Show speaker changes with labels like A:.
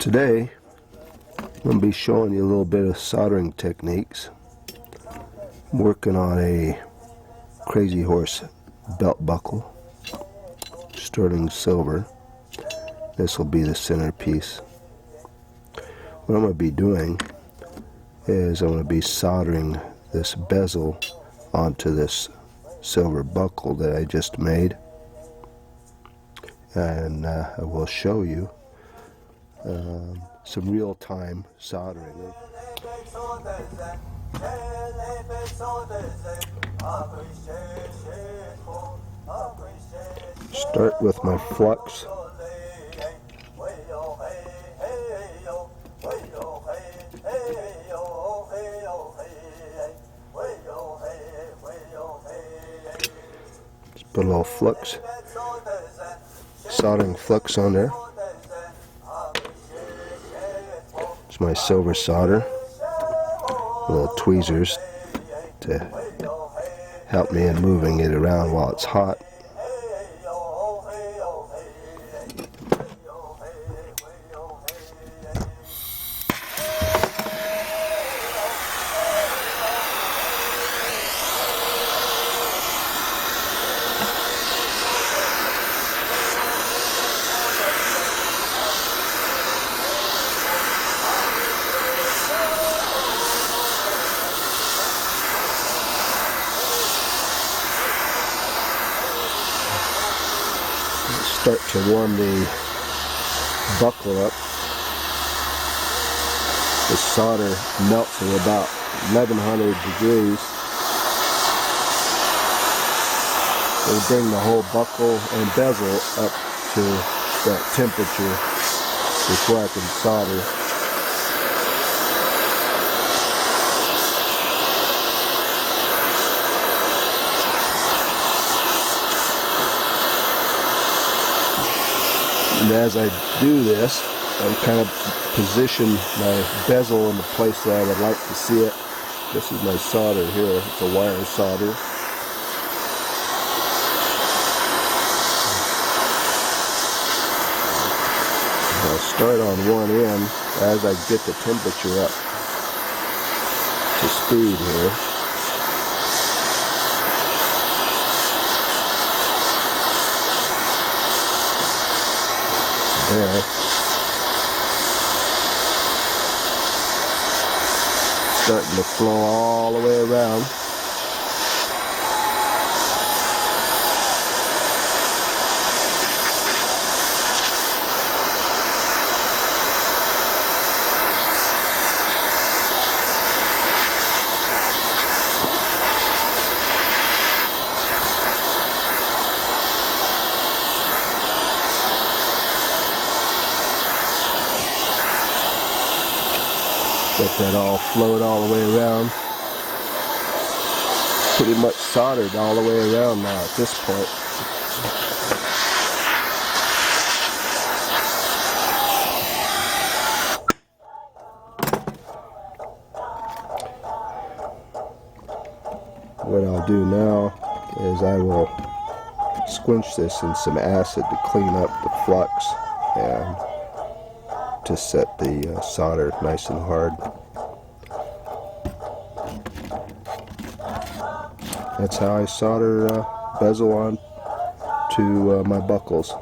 A: Today, I'm going to be showing you a little bit of soldering techniques. I'm working on a Crazy Horse belt buckle, sterling silver. This will be the centerpiece. What I'm going to be doing is I'm going to be soldering this bezel onto this silver buckle that I just made, and I will show you some real-time soldering. Start with my flux. Just put a little flux, soldering flux on there. It's my silver solder. Little tweezers to help me in moving it around while it's hot. Start to warm the buckle up. The solder melts at about 1100 degrees. We'll bring the whole buckle and bezel up to that temperature before I can solder. And as I do this, I kind of position my bezel in the place that I would like to see it. This is my solder here. It's a wire solder. I'll start on one end as I get the temperature up to speed here. There. Starting to flow all the way around. Let that all float all the way around. Pretty much soldered all the way around now at this point. What I'll do now is I will squinch this in some acid to clean up the flux and to set the solder nice and hard. That's how I solder bezel on to my buckles.